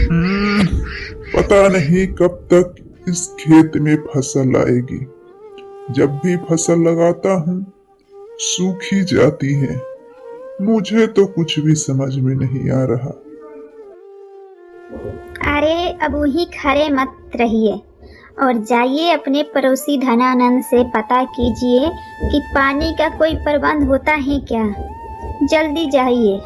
पता नहीं कब तक इस खेत में फसल आएगी। जब भी फसल लगाता हूँ सूख ही जाती है। मुझे तो कुछ भी समझ में नहीं आ रहा। अरे अब वही खड़े मत रहिए और जाइए अपने पड़ोसी धनानंद से पता कीजिए कि पानी का कोई प्रबंध होता है क्या। जल्दी जाइए।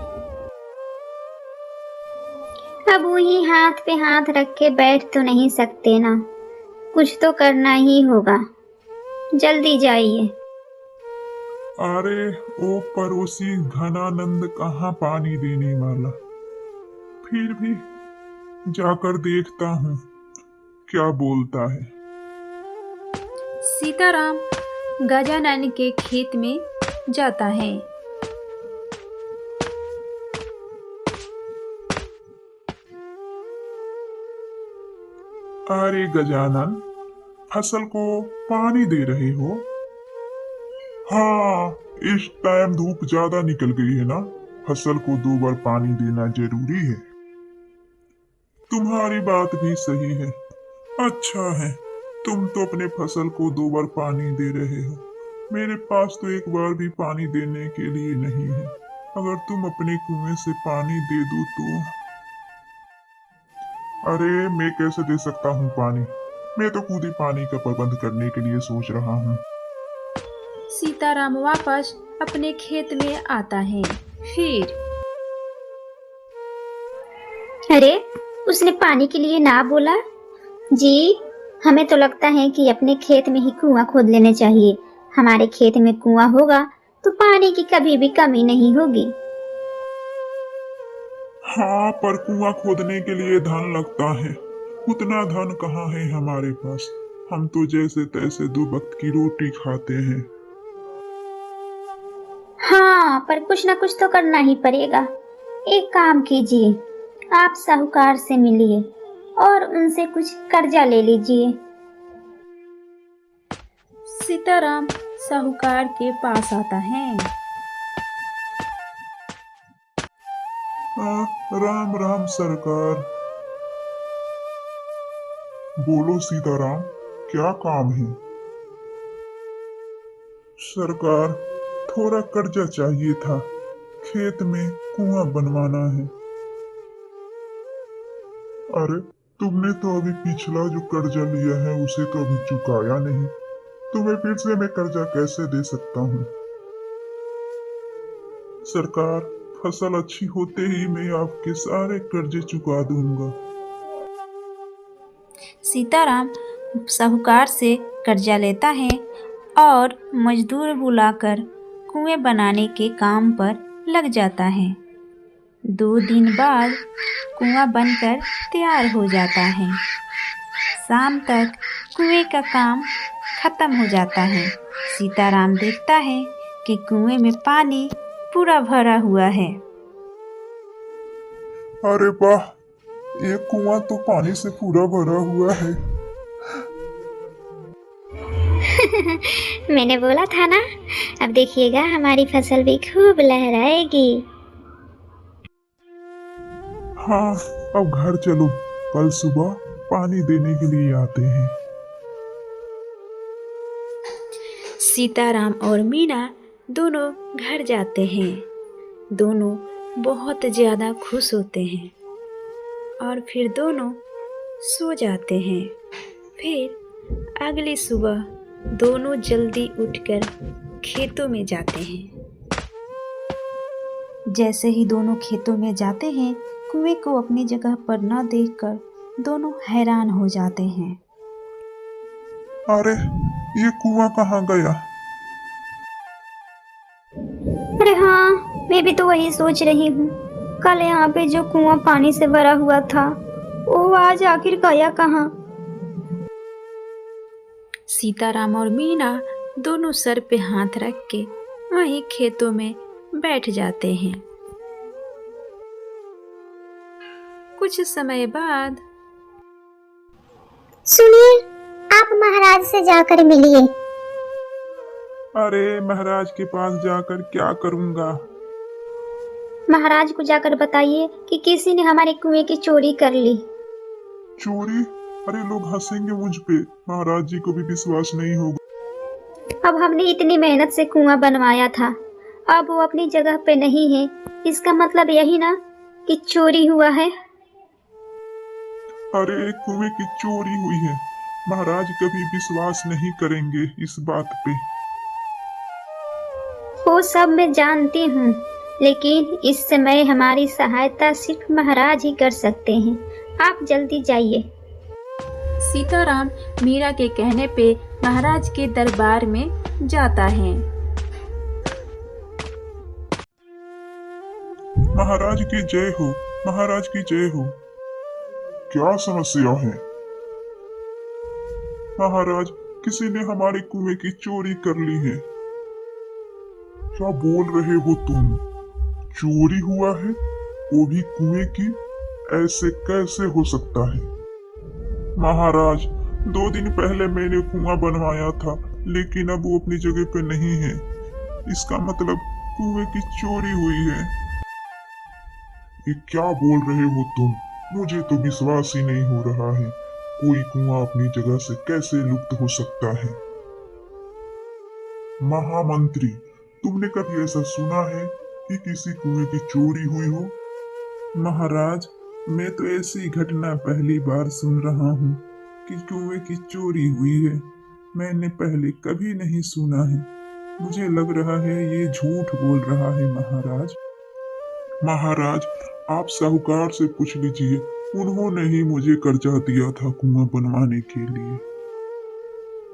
अब वही हाथ पे हाथ रख के बैठ तो नहीं सकते ना, कुछ तो करना ही होगा। जल्दी जाइए। अरे ओ पड़ोसी घनानंद कहाँ पानी देने वाला। फिर भी जाकर देखता हूँ क्या बोलता है। सीताराम गजानन के खेत में जाता है। अरे गजानन, फसल को पानी दे रहे हो? हाँ, इस टाइम धूप ज्यादा निकल गई है ना, फसल को 2 बार पानी देना जरूरी है। तुम्हारी बात भी सही है। अच्छा है, तुम तो अपने फसल को 2 बार पानी दे रहे हो। मेरे पास तो 1 बार भी पानी देने के लिए नहीं है। अगर तुम अपने कुएं से पानी दे दो तो। अरे मैं कैसे दे सकता हूँ पानी? मैं तो खुद ही पानी का प्रबंध करने के लिए सोच रहा हूँ। सीताराम वापस अपने खेत में आता है। फिर अरे उसने पानी के लिए ना बोला जी। हमें तो लगता है कि अपने खेत में ही कुआं खोद लेने चाहिए। हमारे खेत में कुआं होगा तो पानी की कभी भी कमी नहीं होगी। हाँ, पर कुआं खोदने के लिए धन लगता है। उतना धन कहाँ है हमारे पास। हम तो जैसे तैसे 2 वक्त की रोटी खाते हैं। हाँ, पर कुछ ना कुछ तो करना ही पड़ेगा। एक काम कीजिए, आप साहूकार से मिलिए और उनसे कुछ कर्जा ले लीजिए। सीताराम साहूकार के पास आता है। राम राम सरकार। बोलो सीताराम, क्या काम है? सरकार, थोड़ा कर्जा चाहिए था। खेत में कुआं बनवाना है। अरे तुमने तो अभी पिछला जो कर्जा लिया है उसे तो अभी चुकाया नहीं। तुम्हें फिर से मैं कर्जा कैसे दे सकता हूँ? सरकार, फसल अच्छी होते ही मैं आपके सारे कर्जे चुका दूंगा। सीताराम साहूकार से कर्जा लेता है और मजदूर बुलाकर कुएं बनाने के काम पर लग जाता है। 2 दिन बाद कुआं बनकर तैयार हो जाता है। शाम तक कुएं का काम खत्म हो जाता है। सीताराम देखता है कि कुएं में पानी पूरा भरा हुआ है। अरे वाह, ये कुआं तो पानी से पूरा भरा हुआ है। मैंने बोला था ना, अब देखिएगा हमारी फसल भी खूब लहराएगी। हाँ, अब घर चलो, कल सुबह पानी देने के लिए आते हैं। सीताराम और मीना दोनों घर जाते हैं। दोनों बहुत ज़्यादा खुश होते हैं और फिर दोनों सो जाते हैं। फिर अगली सुबह दोनों जल्दी उठकर खेतों में जाते हैं। जैसे ही दोनों खेतों में जाते हैं, कुएं को अपनी जगह पर न देखकर दोनों हैरान हो जाते हैं। अरे ये कुआं कहाँ गया? अरे हाँ, मैं भी तो वही सोच रही हूँ। कल यहाँ पे जो कुआं पानी से भरा हुआ था वो आज आखिर गया कहाँ? सीताराम और मीना दोनों सर पे हाथ रख के वहीं खेतों में बैठ जाते हैं। कुछ समय बाद सुनिए, आप महाराज से जाकर मिलिए। अरे महाराज के पास जाकर क्या करूंगा? महाराज को जाकर बताइए कि किसी ने हमारे कुएं की चोरी कर ली। चोरी? अरे लोग हंसेंगे मुझ पे, महाराज जी को भी विश्वास नहीं होगा। अब हमने इतनी मेहनत से कुआं बनवाया था, अब वो अपनी जगह पे नहीं है, इसका मतलब यही ना कि चोरी हुआ है। अरे एक कुएं की चोरी हुई है, महाराज कभी विश्वास नहीं करेंगे इस बात पे। वो सब मैं जानती हूँ, लेकिन इस समय हमारी सहायता सिर्फ महाराज ही कर सकते हैं। आप जल्दी जाइए। सीताराम मीरा के कहने पे महाराज के दरबार में जाता है। महाराज की जय हो, महाराज की जय हो। क्या समस्या है? महाराज, किसी ने हमारे कुएं की चोरी कर ली है। क्या बोल रहे हो तुम? चोरी हुआ है, वो भी कुएं की? ऐसे कैसे हो सकता है? महाराज, 2 दिन पहले मैंने कुआं बनवाया था, लेकिन अब वो अपनी जगह पे नहीं है। इसका मतलब कुएं की चोरी हुई है। ये क्या बोल रहे हो तुम? मुझे तो विश्वास ही नहीं हो रहा है। कोई कुआं अपनी जगह से कैसे लुप्त हो सकता है? महामंत्री, तुमने कभी ऐसा सुना है कि किसी कुएं की चोरी हुई हो? महाराज, मैं तो ऐसी घटना पहली बार सुन रहा हूँ कि कुएं की चोरी हुई है। मैंने पहले कभी नहीं सुना है। मुझे लग रहा है ये झूठ बोल रहा है महाराज। महाराज, आप साहूकार से पूछ लीजिए, उन्होंने ही मुझे कर्जा दिया था कुआं बनवाने के लिए।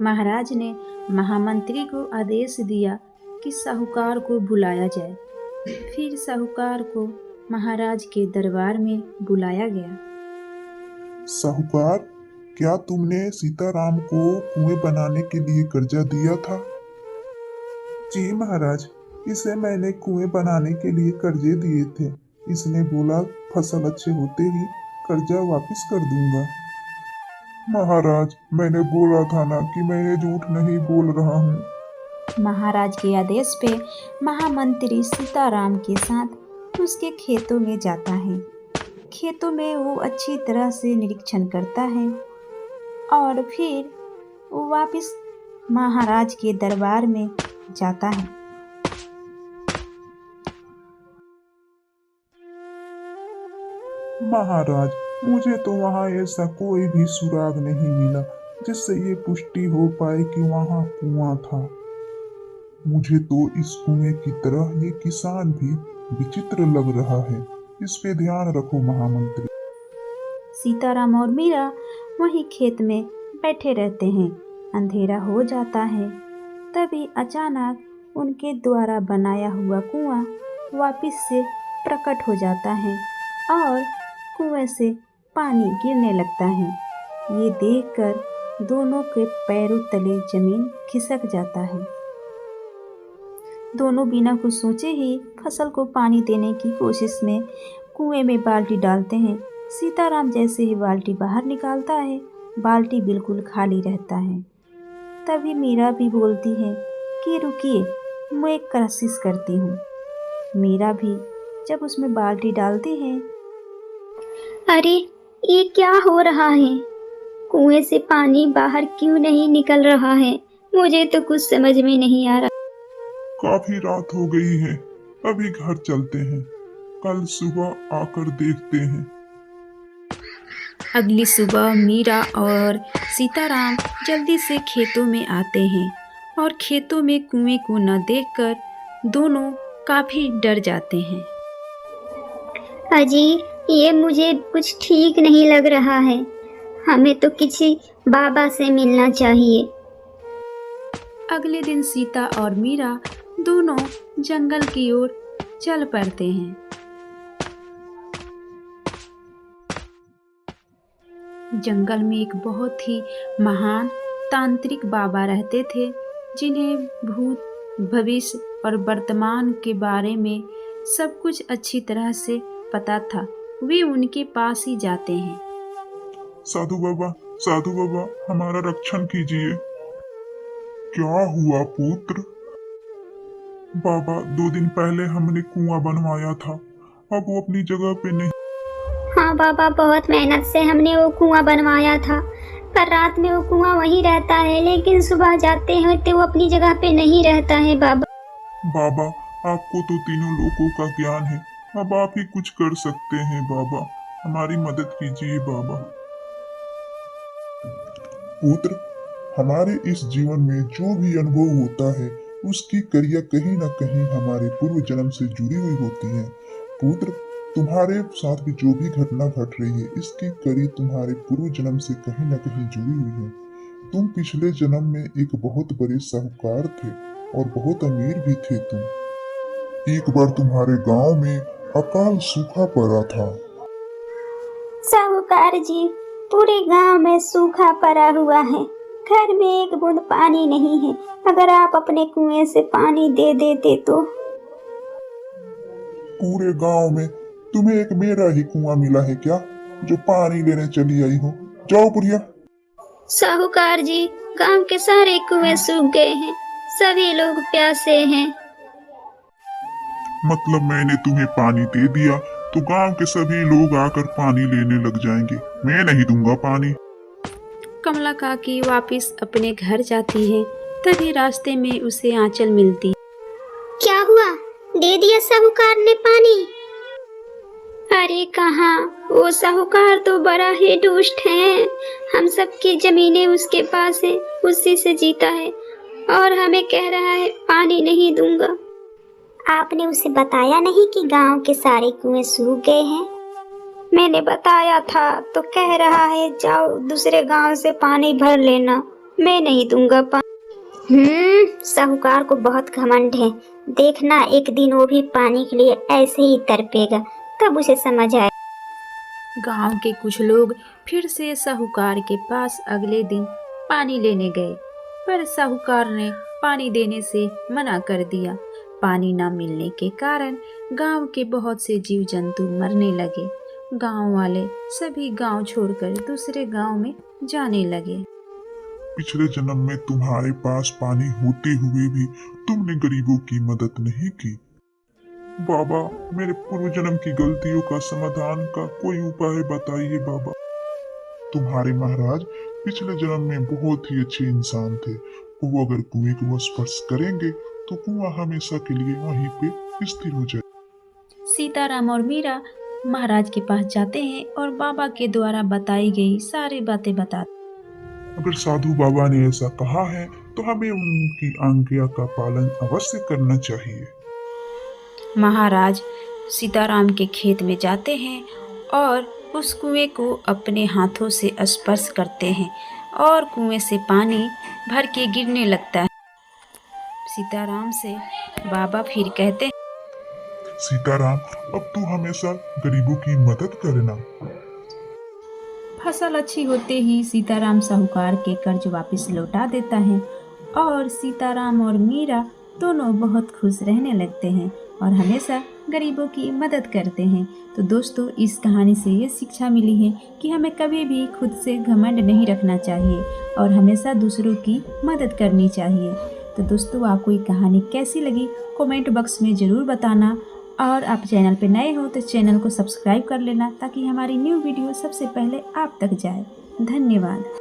महाराज ने महामंत्री को आदेश दिया कि साहूकार को बुलाया जाए। फिर साहूकार को महाराज के दरबार में बुलाया गया। साहूकार, क्या तुमने सीताराम को कुएं बनाने के लिए कर्जा दिया था? जी महाराज, इसे मैंने कुएं बनाने के लिए कर्जे दिए थे। इसने बोला फसल अच्छे होते ही कर्जा वापस कर दूंगा। महाराज, मैंने बोला था ना कि मैं झूठ नहीं बोल रहा हूँ। महाराज के आदेश पे महामंत्री सीताराम के साथ उसके खेतों में जाता है। खेतों में वो अच्छी तरह से निरीक्षण करता है और फिर वो वापस महाराज के दरबार में जाता है। महाराज, मुझे तो वहाँ ऐसा कोई भी सुराग नहीं मिला जिससे ये पुष्टि हो पाए कि वहाँ कुआं था। मुझे तो इस कुएं की तरह ये किसान भी विचित्र लग रहा है। इस पे ध्यान रखो महामंत्री। सीताराम और मीरा वहीं खेत में बैठे रहते हैं। अंधेरा हो जाता है। तभी अचानक उनके द्वारा बनाया हुआ कुआं वापस से प्रकट हो जाता है और कुएं से पानी गिरने लगता है। ये देखकर दोनों के पैरों तले जमीन खिसक जाता है। दोनों बिना कुछ सोचे ही फसल को पानी देने की कोशिश में कुएं में बाल्टी डालते हैं। सीताराम जैसे ही बाल्टी बाहर निकालता है, बाल्टी बिल्कुल खाली रहता है। तभी मीरा भी बोलती है कि रुकिए, मैं एक कोशिश करती हूँ। मीरा भी जब उसमें बाल्टी डालती है, अरे ये क्या हो रहा है? कुएं से पानी बाहर क्यों नहीं निकल रहा है? मुझे तो कुछ समझ में नहीं आ रहा। काफी रात हो गई है, अभी घर चलते हैं, कल सुबह आकर देखते हैं। अगली सुबह मीरा और सीताराम जल्दी से खेतों में आते हैं और खेतों में कुएं को न देखकर दोनों काफी डर जाते हैं। अजी, ये मुझे कुछ ठीक नहीं लग रहा है। हमें तो किसी बाबा से मिलना चाहिए। अगले दिन सीता और मीरा दोनों जंगल की ओर चल पड़ते हैं। जंगल में एक बहुत ही महान तांत्रिक बाबा रहते थे, जिन्हें भूत, भविष्य और वर्तमान के बारे में सब कुछ अच्छी तरह से पता था। वे उनके पास ही जाते हैं। साधु बाबा, हमारा रक्षण कीजिए। क्या हुआ पुत्र? बाबा, 2 दिन पहले हमने कुआं बनवाया था, अब वो अपनी जगह पे नहीं। हाँ बाबा, बहुत मेहनत से हमने वो कुआं बनवाया था, पर रात में वो कुआं वहीं रहता है, लेकिन सुबह जाते हैं तो वो अपनी जगह पे नहीं रहता है बाबा। बाबा, आपको तो तीनों लोगों का ज्ञान है, अब आप ही कुछ कर सकते हैं बाबा, हमारी मदद कीजिए बाबा। पुत्र, हमारे इस जीवन में जो भी अनुभव होता है उसकी क्रिया कहीं न कहीं हमारे पूर्व जन्म से जुड़ी हुई होती है। पुत्र, तुम्हारे साथ भी जो भी घटना घट रही है इसकी कड़ी तुम्हारे पूर्व जन्म से कहीं न कहीं जुड़ी हुई है। तुम पिछले जन्म में एक बहुत बड़े साहूकार थे और बहुत अमीर भी थे तुम। एक बार तुम्हारे गांव में अकाल सूखा पड़ा था। साहूकार जी, पूरे गांव में सूखा पड़ा हुआ है, घर में एक बूंद पानी नहीं है। अगर आप अपने कुएं से पानी दे देते तो। पूरे गांव में तुम्हें एक मेरा ही कुआं मिला है क्या, जो पानी लेने चली आई हो? जाओ बुढ़िया। साहूकार जी, गांव के सारे कुएं सूख गए हैं, सभी लोग प्यासे हैं। मतलब मैंने तुम्हें पानी दे दिया तो गांव के सभी लोग आकर पानी लेने लग जाएंगे? मैं नहीं दूंगा पानी। कमला काकी वापस अपने घर जाती है, तभी रास्ते में उसे आंचल मिलती। क्या हुआ, दे दिया साहूकार ने पानी? अरे कहाँ, वो साहूकार तो बड़ा ही दुष्ट है। हम सबकी जमीनें उसके पास है, उसी से जीता है और हमें कह रहा है पानी नहीं दूंगा। आपने उसे बताया नहीं कि गांव के सारे कुएं सूख गए हैं? मैंने बताया था तो कह रहा है जाओ दूसरे गांव से पानी भर लेना, मैं नहीं दूंगा पानी। साहूकार को बहुत घमंड है। देखना एक दिन वो भी पानी के लिए ऐसे ही तड़पेगा, तब उसे समझ आए। गांव के कुछ लोग फिर से साहूकार के पास अगले दिन पानी लेने गए, पर साहूकार ने पानी देने से मना कर दिया। पानी न मिलने के कारण गांव के बहुत से जीव जंतु मरने लगे। गांव वाले सभी गांव छोड़कर दूसरे गांव में जाने लगे। पिछले जन्म में तुम्हारे पास पानी होते हुए भी तुमने गरीबों की मदद नहीं की। बाबा, मेरे पूर्व जन्म की गलतियों का समाधान का कोई उपाय बताइए बाबा। तुम्हारे महाराज पिछले जन्म में बहुत ही अच्छे इंसान थे। वो अगर कुएं को स्पर्श करेंगे तो कुआं हमेशा के लिए वहीं पे स्थिर हो जाए। सीताराम और मीरा महाराज के पास जाते हैं और बाबा के द्वारा बताई गई सारी बातें बताते। अगर साधु बाबा ने ऐसा कहा है तो हमें उनकी आज्ञा का पालन अवश्य करना चाहिए। महाराज सीताराम के खेत में जाते हैं और उस कुएं को अपने हाथों से स्पर्श करते हैं और कुएं से पानी भर के गिरने लगता है। सीताराम से बाबा फिर कहते हैं, सीताराम, अब तू हमेशा गरीबों की मदद करना। फसल अच्छी होते ही सीताराम साहूकार के कर्ज वापस लौटा देता है और सीताराम और मीरा दोनों बहुत खुश रहने लगते हैं और हमेशा गरीबों की मदद करते हैं। तो दोस्तों, इस कहानी से ये शिक्षा मिली है कि हमें कभी भी खुद से घमंड नहीं रखना चाहिए और हमेशा दूसरों की मदद करनी चाहिए। तो दोस्तों, आपको ये कहानी कैसी लगी कमेंट बॉक्स में ज़रूर बताना और आप चैनल पे नए हो तो चैनल को सब्सक्राइब कर लेना ताकि हमारी न्यू वीडियो सबसे पहले आप तक जाए। धन्यवाद।